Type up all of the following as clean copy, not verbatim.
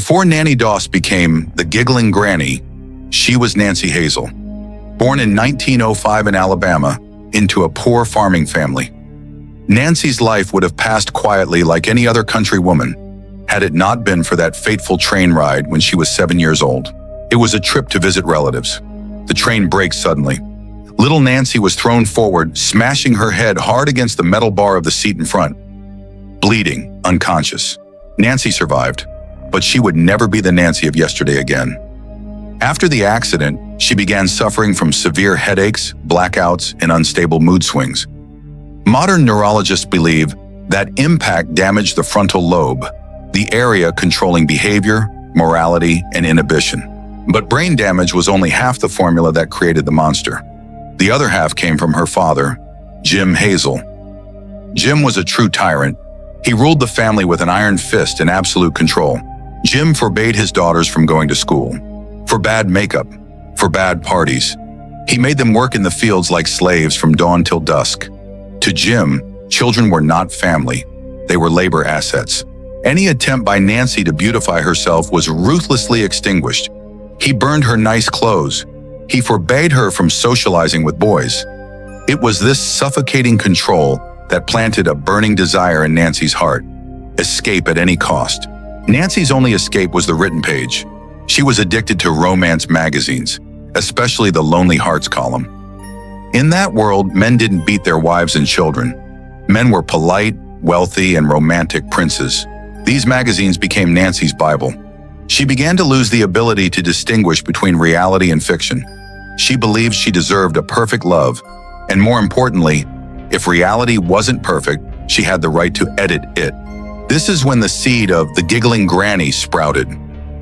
Before Nannie Doss became the Giggling Granny, she was Nancy Hazel. Born in 1905 in Alabama, into a poor farming family. Nancy's life would have passed quietly like any other country woman, had it not been for that fateful train ride when she was 7 years old. It was a trip to visit relatives. The train braked suddenly. Little Nancy was thrown forward, smashing her head hard against the metal bar of the seat in front. Bleeding, unconscious. Nancy survived, but she would never be the Nancy of yesterday again. After the accident, she began suffering from severe headaches, blackouts, and unstable mood swings. Modern neurologists believe that impact damaged the frontal lobe, the area controlling behavior, morality, and inhibition. But brain damage was only half the formula that created the monster. The other half came from her father, Jim Hazel. Jim was a true tyrant. He ruled the family with an iron fist and absolute control. Jim forbade his daughters from going to school, for bad makeup, for bad parties. He made them work in the fields like slaves from dawn till dusk. To Jim, children were not family. They were labor assets. Any attempt by Nancy to beautify herself was ruthlessly extinguished. He burned her nice clothes. He forbade her from socializing with boys. It was this suffocating control that planted a burning desire in Nancy's heart. Escape at any cost. Nancy's only escape was the written page. She was addicted to romance magazines, especially the Lonely Hearts column. In that world, men didn't beat their wives and children. Men were polite, wealthy, and romantic princes. These magazines became Nancy's Bible. She began to lose the ability to distinguish between reality and fiction. She believed she deserved a perfect love, and more importantly, if reality wasn't perfect, she had the right to edit it. This is when the seed of the Giggling Granny sprouted.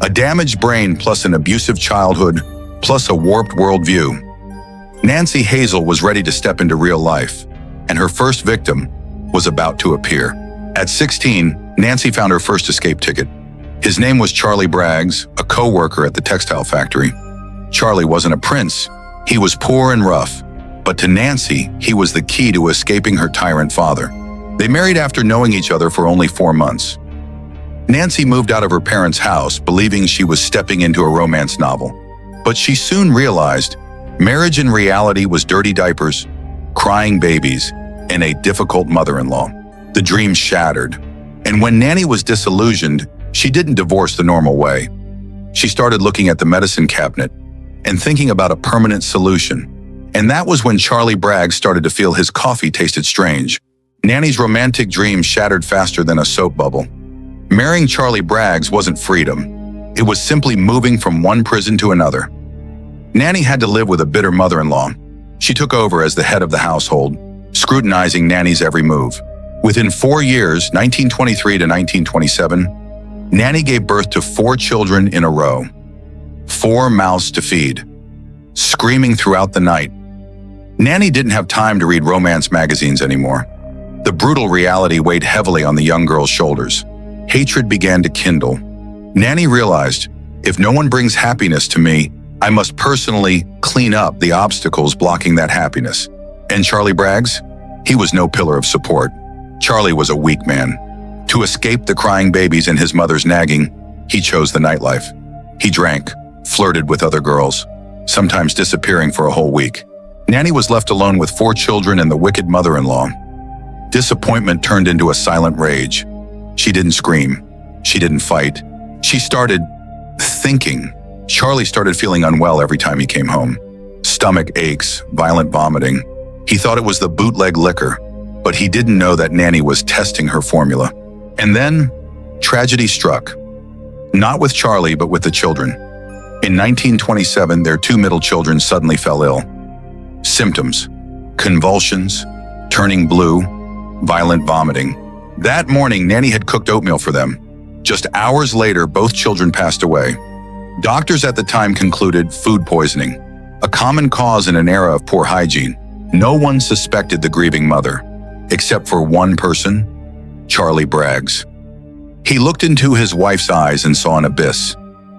A damaged brain plus an abusive childhood plus a warped worldview. Nancy Hazel was ready to step into real life, and her first victim was about to appear. At 16, Nancy found her first escape ticket. His name was Charlie Braggs, a co-worker at the textile factory. Charlie wasn't a prince. He was poor and rough. But to Nancy, he was the key to escaping her tyrant father. They married after knowing each other for only 4 months. Nancy moved out of her parents' house, believing she was stepping into a romance novel. But she soon realized marriage in reality was dirty diapers, crying babies, and a difficult mother-in-law. The dream shattered. And when Nanny was disillusioned, she didn't divorce the normal way. She started looking at the medicine cabinet and thinking about a permanent solution. And that was when Charlie Braggs started to feel his coffee tasted strange. Nanny's romantic dream shattered faster than a soap bubble. Marrying Charlie Braggs wasn't freedom. It was simply moving from one prison to another. Nanny had to live with a bitter mother-in-law. She took over as the head of the household, scrutinizing Nanny's every move. Within 4 years, 1923 to 1927, Nanny gave birth to 4 children in a row. 4 mouths to feed. Screaming throughout the night. Nanny didn't have time to read romance magazines anymore. The brutal reality weighed heavily on the young girl's shoulders. Hatred began to kindle. Nanny realized, if no one brings happiness to me, I must personally clean up the obstacles blocking that happiness. And Charlie Braggs? He was no pillar of support. Charlie was a weak man. To escape the crying babies and his mother's nagging, he chose the nightlife. He drank, flirted with other girls, sometimes disappearing for a whole week. Nanny was left alone with 4 children and the wicked mother-in-law. Disappointment turned into a silent rage. She didn't scream. She didn't fight. She started thinking. Charlie started feeling unwell every time he came home. Stomach aches, violent vomiting. He thought it was the bootleg liquor, but he didn't know that Nanny was testing her formula. And then, tragedy struck. Not with Charlie, but with the children. In 1927, their 2 middle children suddenly fell ill. Symptoms: convulsions, turning blue, violent vomiting. That morning, Nanny had cooked oatmeal for them. Just hours later, both children passed away. Doctors at the time concluded food poisoning, a common cause in an era of poor hygiene. No one suspected the grieving mother, except for one person, Charlie Braggs. He looked into his wife's eyes and saw an abyss.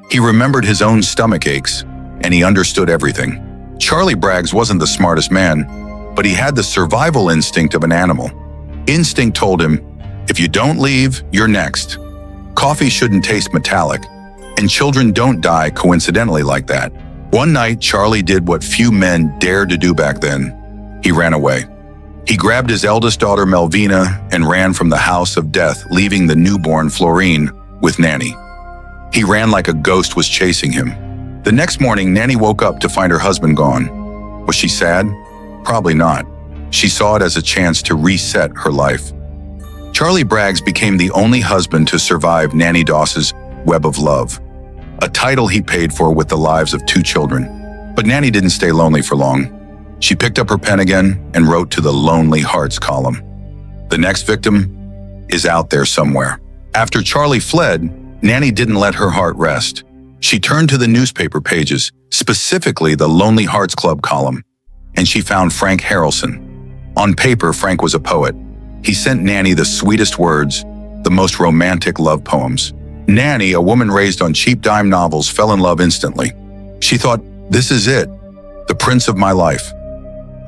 He remembered his own stomach aches, and he understood everything. Charlie Braggs wasn't the smartest man, but he had the survival instinct of an animal. Instinct told him, if you don't leave, you're next. Coffee shouldn't taste metallic. And children don't die coincidentally like that. One night, Charlie did what few men dared to do back then. He ran away. He grabbed his eldest daughter, Melvina, and ran from the house of death, leaving the newborn Florine with Nannie. He ran like a ghost was chasing him. The next morning, Nannie woke up to find her husband gone. Was she sad? Probably not. She saw it as a chance to reset her life. Charlie Braggs became the only husband to survive Nannie Doss's web of love, a title he paid for with the lives of 2 children. But Nannie didn't stay lonely for long. She picked up her pen again and wrote to the Lonely Hearts column. The next victim is out there somewhere. After Charlie fled, Nannie didn't let her heart rest. She turned to the newspaper pages, specifically the Lonely Hearts Club column, and she found Frank Harrelson. On paper, Frank was a poet. He sent Nannie the sweetest words, the most romantic love poems. Nannie, a woman raised on cheap dime novels, fell in love instantly. She thought, this is it, the prince of my life.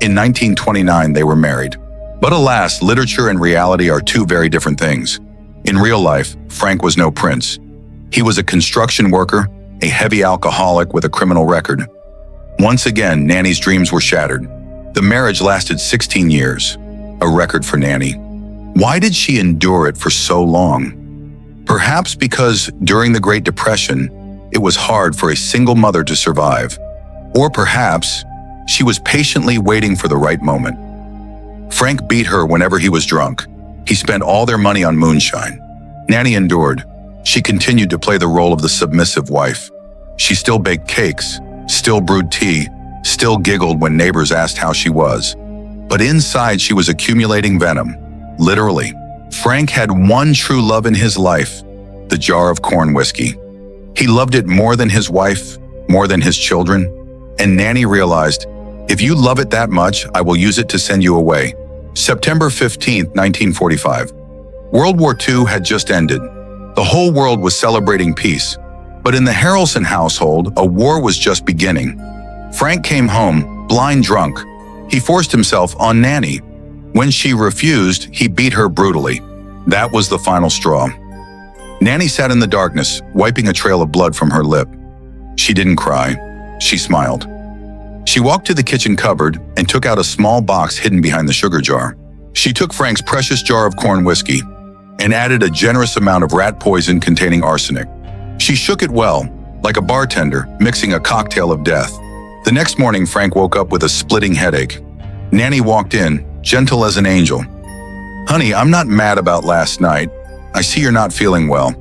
In 1929, they were married. But alas, literature and reality are 2 very different things. In real life, Frank was no prince. He was a construction worker, a heavy alcoholic with a criminal record. Once again, Nannie's dreams were shattered. The marriage lasted 16 years, a record for Nannie. Why did she endure it for so long? Perhaps because during the Great Depression, it was hard for a single mother to survive. Or perhaps she was patiently waiting for the right moment. Frank beat her whenever he was drunk. He spent all their money on moonshine. Nannie endured. She continued to play the role of the submissive wife. She still baked cakes, still brewed tea, still giggled when neighbors asked how she was. But inside, she was accumulating venom, literally. Frank had one true love in his life, the jar of corn whiskey. He loved it more than his wife, more than his children. And Nannie realized, if you love it that much, I will use it to send you away. September 15, 1945. World War II had just ended. The whole world was celebrating peace. But in the Harrelson household, a war was just beginning. Frank came home, blind drunk. He forced himself on Nannie. When she refused, he beat her brutally. That was the final straw. Nannie sat in the darkness, wiping a trail of blood from her lip. She didn't cry. She smiled. She walked to the kitchen cupboard and took out a small box hidden behind the sugar jar. She took Frank's precious jar of corn whiskey and added a generous amount of rat poison containing arsenic. She shook it well, like a bartender mixing a cocktail of death. The next morning, Frank woke up with a splitting headache. Nannie walked in, gentle as an angel. Honey, I'm not mad about last night. I see you're not feeling well.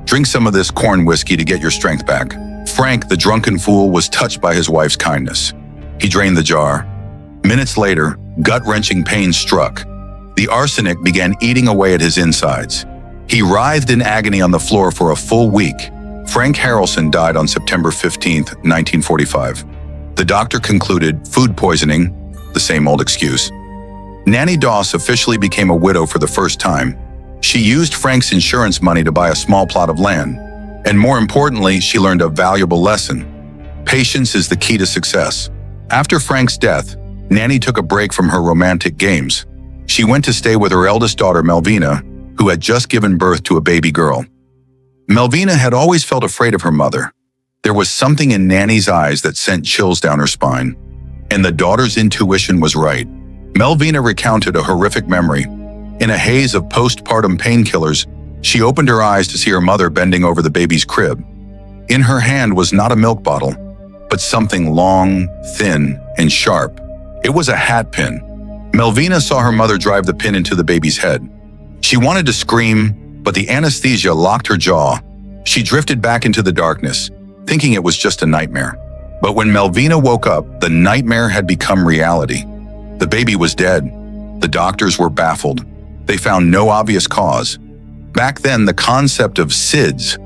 Drink some of this corn whiskey to get your strength back. Frank, the drunken fool, was touched by his wife's kindness. He drained the jar. Minutes later, gut-wrenching pain struck. The arsenic began eating away at his insides. He writhed in agony on the floor for a full week. Frank Harrelson died on September 15, 1945. The doctor concluded food poisoning, the same old excuse. Nannie Doss officially became a widow for the first time. She used Frank's insurance money to buy a small plot of land. And more importantly, she learned a valuable lesson. Patience is the key to success. After Frank's death, Nannie took a break from her romantic games. She went to stay with her eldest daughter, Melvina, who had just given birth to a baby girl. Melvina had always felt afraid of her mother. There was something in Nannie's eyes that sent chills down her spine. And the daughter's intuition was right. Melvina recounted a horrific memory. In a haze of postpartum painkillers, she opened her eyes to see her mother bending over the baby's crib. In her hand was not a milk bottle, but something long, thin, and sharp. It was a hat pin. Melvina saw her mother drive the pin into the baby's head. She wanted to scream, but the anesthesia locked her jaw. She drifted back into the darkness, thinking it was just a nightmare. But when Melvina woke up, the nightmare had become reality. The baby was dead. The doctors were baffled. They found no obvious cause. Back then, the concept of SIDS,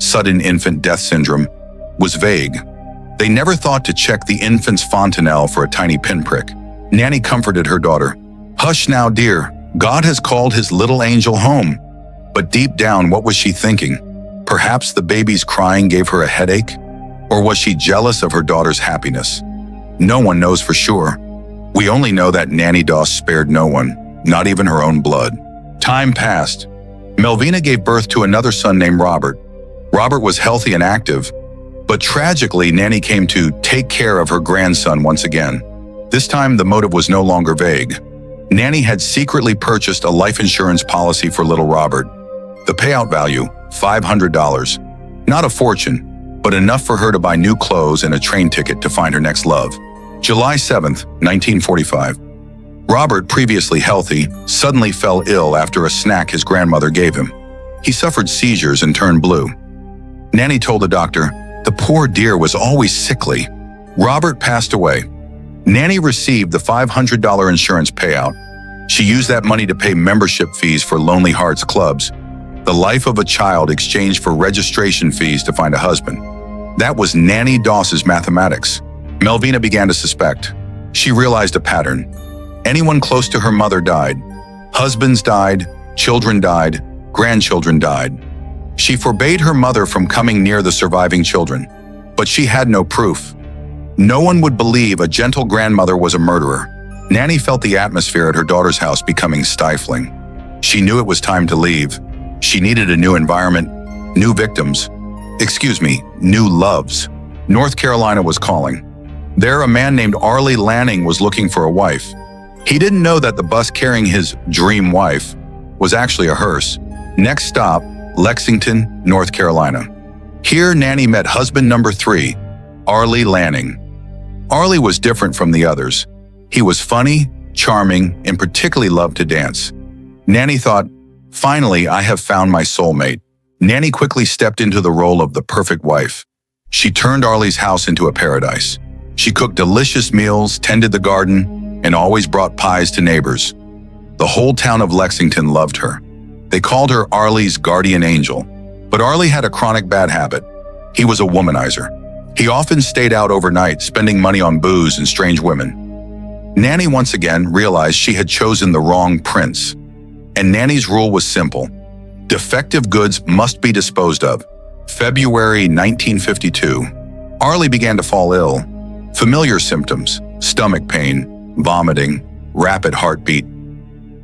sudden infant death syndrome, was vague. They never thought to check the infant's fontanelle for a tiny pinprick. Nannie comforted her daughter. Hush now, dear. God has called his little angel home. But deep down, what was she thinking? Perhaps the baby's crying gave her a headache? Or was she jealous of her daughter's happiness? No one knows for sure. We only know that Nannie Doss spared no one, not even her own blood. Time passed. Melvina gave birth to another son named Robert. Robert was healthy and active, but tragically, Nannie came to take care of her grandson once again. This time, the motive was no longer vague. Nannie had secretly purchased a life insurance policy for little Robert. The payout value, $500. Not a fortune, but enough for her to buy new clothes and a train ticket to find her next love. July 7th, 1945. Robert, previously healthy, suddenly fell ill after a snack his grandmother gave him. He suffered seizures and turned blue. Nannie told the doctor, "The poor dear was always sickly." Robert passed away. Nannie received the $500 insurance payout. She used that money to pay membership fees for Lonely Hearts clubs, the life of a child exchanged for registration fees to find a husband. That was Nannie Doss's mathematics. Melvina began to suspect. She realized a pattern. Anyone close to her mother died. Husbands died, children died, grandchildren died. She forbade her mother from coming near the surviving children, but she had no proof. No one would believe a gentle grandmother was a murderer. Nannie felt the atmosphere at her daughter's house becoming stifling. She knew it was time to leave. She needed a new environment, new victims. New loves. North Carolina was calling. There, a man named Arlie Lanning was looking for a wife. He didn't know that the bus carrying his dream wife was actually a hearse. Next stop, Lexington, North Carolina. Here, Nannie met husband number 3, Arlie Lanning. Arlie was different from the others. He was funny, charming, and particularly loved to dance. Nannie thought, "Finally, I have found my soulmate." Nannie quickly stepped into the role of the perfect wife. She turned Arlie's house into a paradise. She cooked delicious meals, tended the garden, and always brought pies to neighbors. The whole town of Lexington loved her. They called her Arlie's guardian angel. But Arlie had a chronic bad habit. He was a womanizer. He often stayed out overnight, spending money on booze and strange women. Nannie once again realized she had chosen the wrong prince. And Nannie's rule was simple. Defective goods must be disposed of. February 1952. Arlie began to fall ill. Familiar symptoms, stomach pain, vomiting, rapid heartbeat.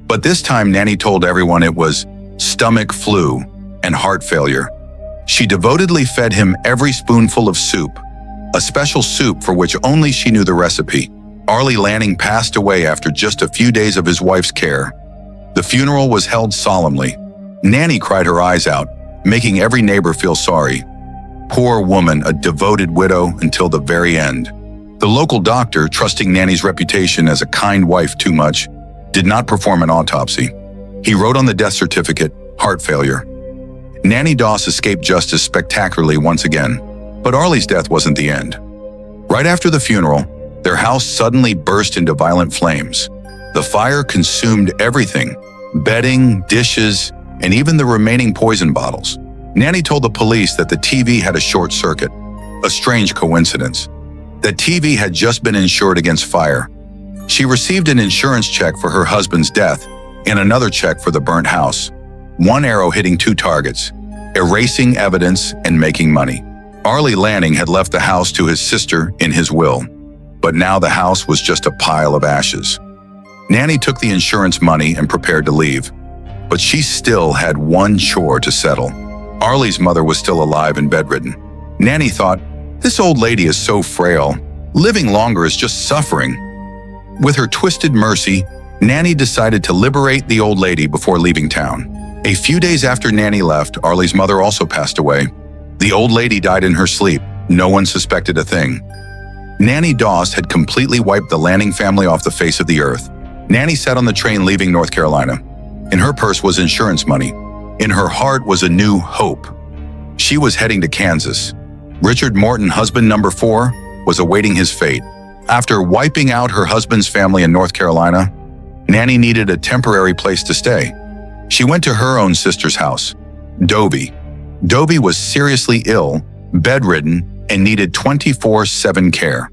But this time Nannie told everyone it was stomach flu and heart failure. She devotedly fed him every spoonful of soup, a special soup for which only she knew the recipe. Arlie Lanning passed away after just a few days of his wife's care. The funeral was held solemnly. Nannie cried her eyes out, making every neighbor feel sorry. Poor woman, a devoted widow until the very end. The local doctor, trusting Nannie's reputation as a kind wife too much, did not perform an autopsy. He wrote on the death certificate, heart failure. Nannie Doss escaped justice spectacularly once again, but Arlie's death wasn't the end. Right after the funeral, their house suddenly burst into violent flames. The fire consumed everything, bedding, dishes, and even the remaining poison bottles. Nannie told the police that the TV had a short circuit, a strange coincidence. That TV had just been insured against fire. She received an insurance check for her husband's death and another check for the burnt house. One arrow hitting 2 targets, erasing evidence and making money. Arlie Lanning had left the house to his sister in his will, but now the house was just a pile of ashes. Nannie took the insurance money and prepared to leave, but she still had one chore to settle. Arlie's mother was still alive and bedridden. Nannie thought, "This old lady is so frail. Living longer is just suffering." With her twisted mercy, Nannie decided to liberate the old lady before leaving town. A few days after Nannie left, Arlie's mother also passed away. The old lady died in her sleep. No one suspected a thing. Nannie Doss had completely wiped the Lanning family off the face of the earth. Nannie sat on the train leaving North Carolina. In her purse was insurance money. In her heart was a new hope. She was heading to Kansas. Richard Morton, husband number 4, was awaiting his fate. After wiping out her husband's family in North Carolina, Nannie needed a temporary place to stay. She went to her own sister's house, Dovie. Dovie was seriously ill, bedridden, and needed 24/7 care.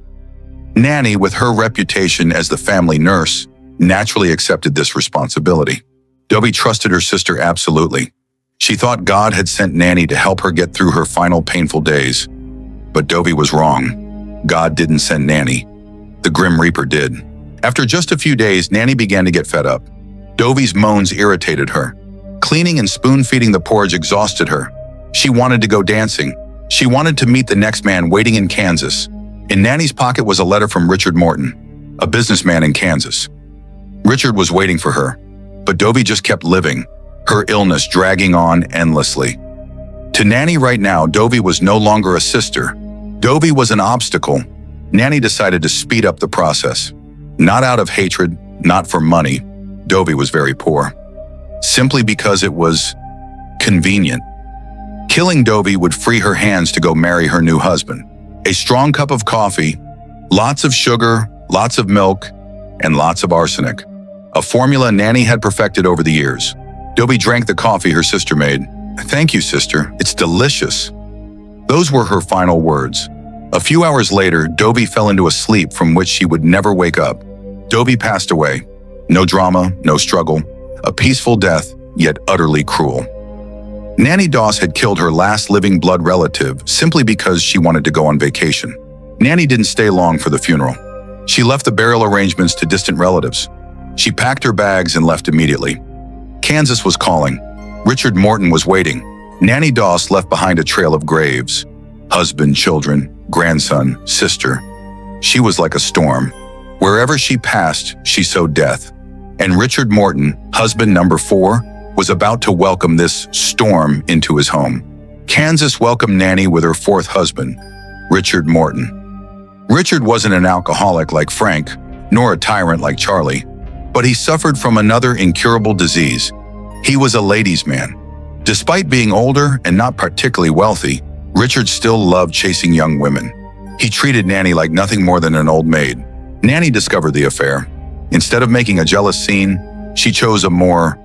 Nannie, with her reputation as the family nurse, naturally accepted this responsibility. Dovie trusted her sister absolutely. She thought God had sent Nannie to help her get through her final painful days. But Dovie was wrong. God didn't send Nannie. The Grim Reaper did. After just a few days, Nannie began to get fed up. Dovie's moans irritated her. Cleaning and spoon-feeding the porridge exhausted her. She wanted to go dancing. She wanted to meet the next man waiting in Kansas. In Nannie's pocket was a letter from Richard Morton, a businessman in Kansas. Richard was waiting for her, but Dovey just kept living, her illness dragging on endlessly. To Nannie right now, Dovey was no longer a sister. Dovey was an obstacle. Nannie decided to speed up the process. Not out of hatred, not for money. Dovey was very poor. Simply because it was convenient. Killing Dovey would free her hands to go marry her new husband. A strong cup of coffee, lots of sugar, lots of milk, and lots of arsenic. A formula Nannie had perfected over the years. Dovey drank the coffee her sister made. "Thank you, sister. It's delicious." Those were her final words. A few hours later, Dovey fell into a sleep from which she would never wake up. Dovey passed away. No drama, no struggle. A peaceful death, yet utterly cruel. Nannie Doss had killed her last living blood relative simply because she wanted to go on vacation. Nannie didn't stay long for the funeral. She left the burial arrangements to distant relatives. She packed her bags and left immediately. Kansas was calling. Richard Morton was waiting. Nannie Doss left behind a trail of graves. Husband, children, grandson, sister. She was like a storm. Wherever she passed, she sowed death. And Richard Morton, husband number 4, was about to welcome this storm into his home. Kansas welcomed Nannie with her 4th husband, Richard Morton. Richard wasn't an alcoholic like Frank, nor a tyrant like Charlie, but he suffered from another incurable disease. He was a ladies' man. Despite being older and not particularly wealthy, Richard still loved chasing young women. He treated Nannie like nothing more than an old maid. Nannie discovered the affair. Instead of making a jealous scene, she chose a more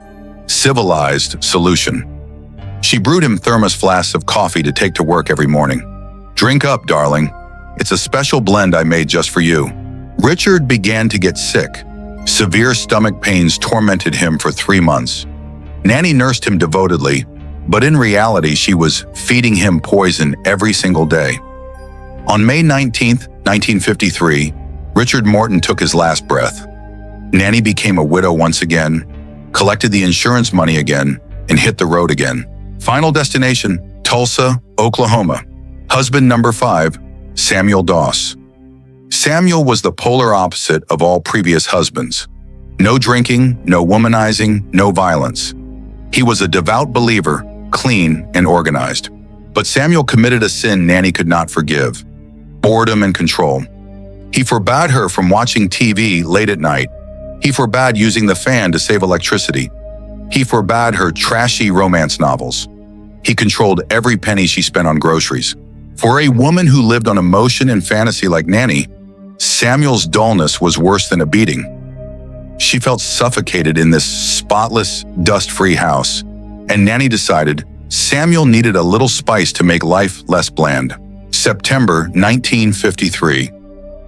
civilized solution. She brewed him thermos flasks of coffee to take to work every morning. "Drink up, darling. It's a special blend I made just for you." Richard began to get sick. Severe stomach pains tormented him for 3 months. Nannie nursed him devotedly, but in reality she was feeding him poison every single day. On May 19, 1953, Richard Morton took his last breath. Nannie became a widow once again, collected the insurance money again, and hit the road again. Final destination, Tulsa, Oklahoma. Husband number 5, Samuel Doss. Samuel was the polar opposite of all previous husbands. No drinking, no womanizing, no violence. He was a devout believer, clean and organized. But Samuel committed a sin Nannie could not forgive: boredom and control. He forbade her from watching TV late at night. He forbade using the fan to save electricity. He forbade her trashy romance novels. He controlled every penny she spent on groceries. For a woman who lived on emotion and fantasy like Nannie, Samuel's dullness was worse than a beating. She felt suffocated in this spotless, dust-free house, and Nannie decided Samuel needed a little spice to make life less bland. September 1953.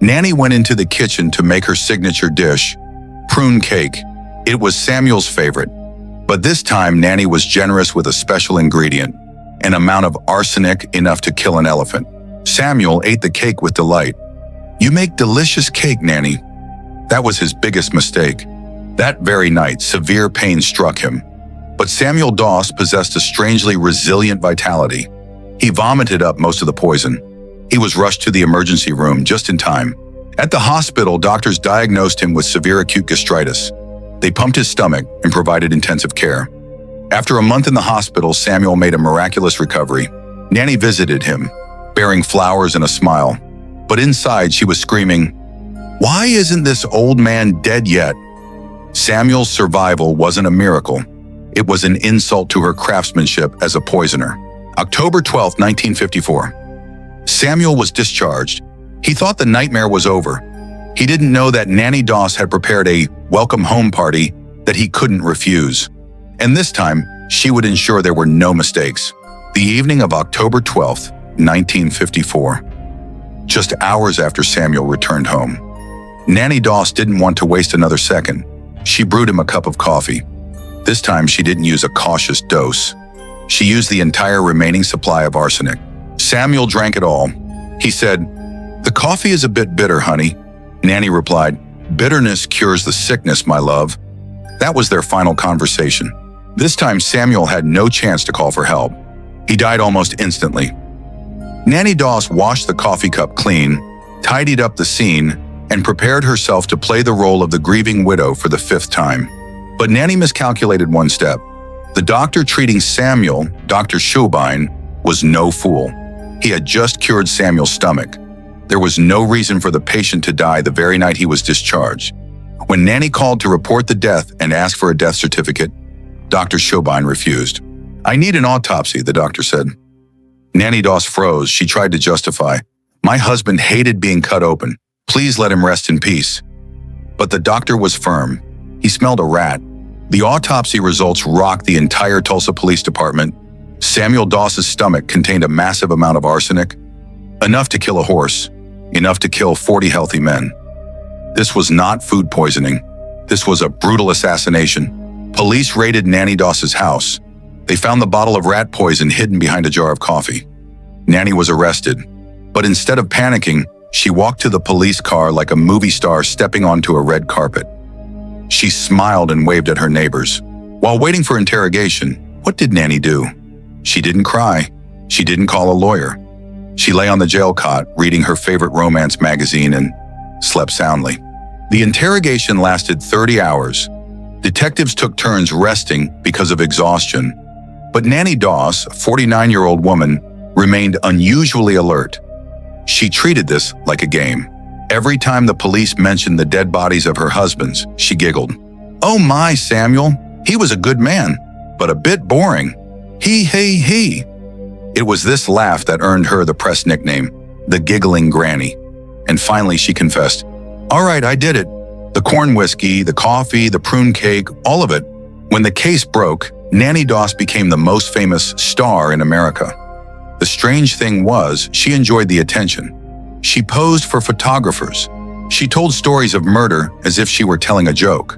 Nannie went into the kitchen to make her signature dish, prune cake. It was Samuel's favorite, but this time Nannie was generous with a special ingredient, an amount of arsenic enough to kill an elephant. Samuel ate the cake with delight. "You make delicious cake, Nannie." That was his biggest mistake. That very night, severe pain struck him. But Samuel Doss possessed a strangely resilient vitality. He vomited up most of the poison. He was rushed to the emergency room just in time. At the hospital, doctors diagnosed him with severe acute gastritis. They pumped his stomach and provided intensive care. After a month in the hospital, Samuel made a miraculous recovery. Nannie visited him, bearing flowers and a smile. But inside, she was screaming, "Why isn't this old man dead yet?" Samuel's survival wasn't a miracle. It was an insult to her craftsmanship as a poisoner. October 12, 1954. Samuel was discharged. He thought the nightmare was over. He didn't know that Nannie Doss had prepared a welcome home party that he couldn't refuse. And this time, she would ensure there were no mistakes. The evening of October 12, 1954. Just hours after Samuel returned home. Nannie Doss didn't want to waste another second. She brewed him a cup of coffee. This time, she didn't use a cautious dose. She used the entire remaining supply of arsenic. Samuel drank it all. He said, "The coffee is a bit bitter, honey." Nannie replied, "Bitterness cures the sickness, my love." That was their final conversation. This time, Samuel had no chance to call for help. He died almost instantly. Nannie Doss washed the coffee cup clean, tidied up the scene, and prepared herself to play the role of the grieving widow for the 5th time. But Nannie miscalculated one step. The doctor treating Samuel, Dr. Schubine, was no fool. He had just cured Samuel's stomach. There was no reason for the patient to die the very night he was discharged. When Nannie called to report the death and ask for a death certificate, Dr. Schubine refused. "I need an autopsy," the doctor said. Nannie Doss froze. She tried to justify. "My husband hated being cut open. Please let him rest in peace." But the doctor was firm. He smelled a rat. The autopsy results rocked the entire Tulsa Police Department. Samuel Doss's stomach contained a massive amount of arsenic, enough to kill a horse, enough to kill 40 healthy men. This was not food poisoning. This was a brutal assassination. Police raided Nannie Doss's house. They found the bottle of rat poison hidden behind a jar of coffee. Nannie was arrested, but instead of panicking, she walked to the police car like a movie star stepping onto a red carpet. She smiled and waved at her neighbors. While waiting for interrogation, what did Nannie do? She didn't cry. She didn't call a lawyer. She lay on the jail cot, reading her favorite romance magazine, and slept soundly. The interrogation lasted 30 hours. Detectives took turns resting because of exhaustion. But Nannie Doss, a 49-year-old woman, remained unusually alert. She treated this like a game. Every time the police mentioned the dead bodies of her husbands, she giggled. "Oh my, Samuel, he was a good man, but a bit boring. He. It was this laugh that earned her the press nickname, the Giggling Granny. And finally she confessed, "All right, I did it. The corn whiskey, the coffee, the prune cake, all of it." When the case broke, Nannie Doss became the most famous star in America. The strange thing was, she enjoyed the attention. She posed for photographers. She told stories of murder as if she were telling a joke.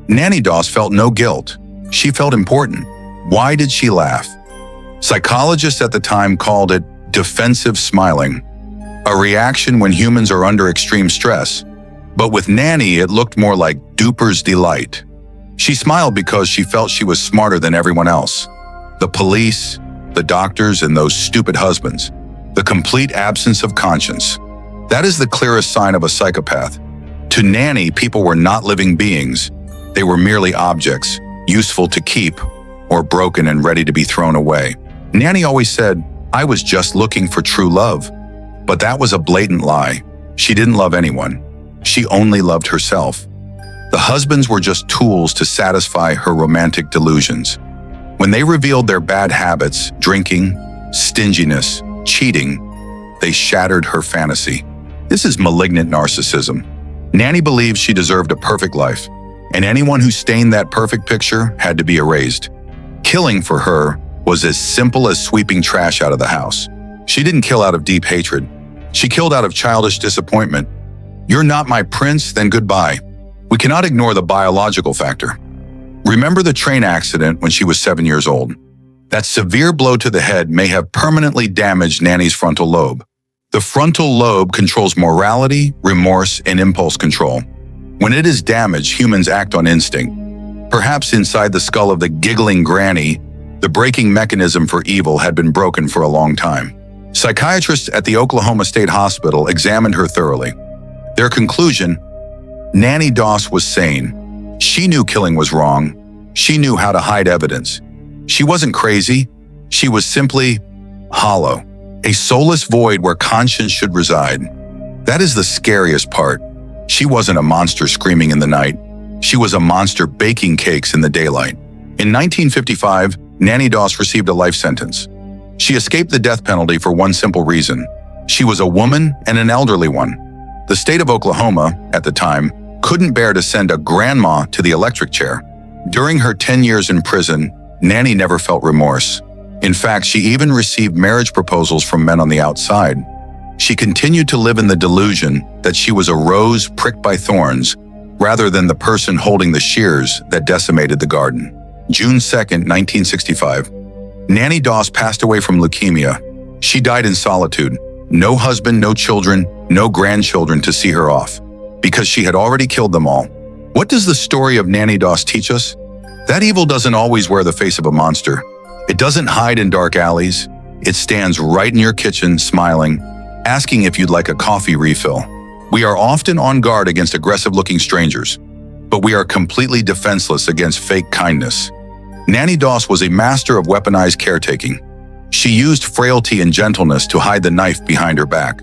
Nannie Doss felt no guilt. She felt important. Why did she laugh? Psychologists at the time called it defensive smiling, a reaction when humans are under extreme stress. But with Nannie, it looked more like duper's delight. She smiled because she felt she was smarter than everyone else. The police, the doctors, and those stupid husbands. The complete absence of conscience. That is the clearest sign of a psychopath. To Nannie, people were not living beings. They were merely objects, useful to keep, or broken and ready to be thrown away. Nannie always said, "I was just looking for true love." But that was a blatant lie. She didn't love anyone. She only loved herself. The husbands were just tools to satisfy her romantic delusions. When they revealed their bad habits, drinking, stinginess, cheating, they shattered her fantasy. This is malignant narcissism. Nannie believed she deserved a perfect life, and anyone who stained that perfect picture had to be erased. Killing for her was as simple as sweeping trash out of the house. She didn't kill out of deep hatred. She killed out of childish disappointment. "You're not my prince, then goodbye." We cannot ignore the biological factor. Remember the train accident when she was 7 years old? That severe blow to the head may have permanently damaged Nannie's frontal lobe. The frontal lobe controls morality, remorse, and impulse control. When it is damaged, humans act on instinct. Perhaps inside the skull of the Giggling Granny, the braking mechanism for evil had been broken for a long time. Psychiatrists at the Oklahoma State Hospital examined her thoroughly. Their conclusion: Nannie Doss was sane. She knew killing was wrong. She knew how to hide evidence. She wasn't crazy. She was simply hollow, a soulless void where conscience should reside. That is the scariest part. She wasn't a monster screaming in the night. She was a monster baking cakes in the daylight. In 1955, Nannie Doss received a life sentence. She escaped the death penalty for one simple reason. She was a woman and an elderly one. The state of Oklahoma, at the time, couldn't bear to send a grandma to the electric chair. During her 10 years in prison, Nannie never felt remorse. In fact, she even received marriage proposals from men on the outside. She continued to live in the delusion that she was a rose pricked by thorns, rather than the person holding the shears that decimated the garden. June 2nd, 1965. Nannie Doss passed away from leukemia. She died in solitude. No husband, no children, no grandchildren to see her off, because she had already killed them all. What does the story of Nannie Doss teach us? That evil doesn't always wear the face of a monster. It doesn't hide in dark alleys. It stands right in your kitchen, smiling, asking if you'd like a coffee refill. We are often on guard against aggressive-looking strangers, but we are completely defenseless against fake kindness. Nannie Doss was a master of weaponized caretaking. She used frailty and gentleness to hide the knife behind her back.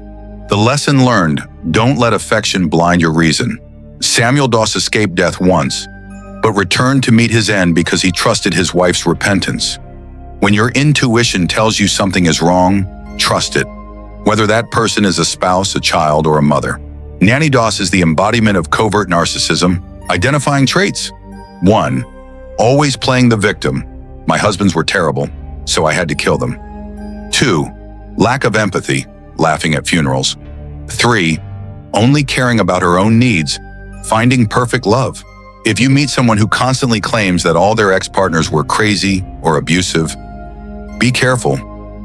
The lesson learned: don't let affection blind your reason. Samuel Doss escaped death once, but returned to meet his end because he trusted his wife's repentance. When your intuition tells you something is wrong, trust it, whether that person is a spouse, a child, or a mother. Nannie Doss is the embodiment of covert narcissism. Identifying traits: 1. Always playing the victim. My husbands were terrible, so I had to kill them. 2. Lack of empathy, laughing at funerals. 3. Only caring about her own needs, finding perfect love. If you meet someone who constantly claims that all their ex-partners were crazy or abusive, be careful.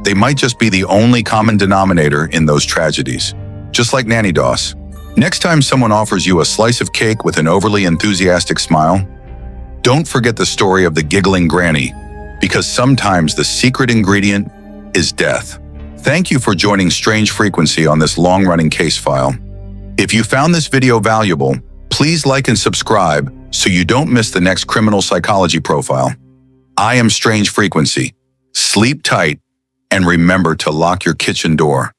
They might just be the only common denominator in those tragedies. Just like Nannie Doss. Next time someone offers you a slice of cake with an overly enthusiastic smile, don't forget the story of the Giggling Granny, because sometimes the secret ingredient is death. Thank you for joining Strange Frequency on this long-running case file. If you found this video valuable, please like and subscribe so you don't miss the next criminal psychology profile. I am Strange Frequency. Sleep tight and remember to lock your kitchen door.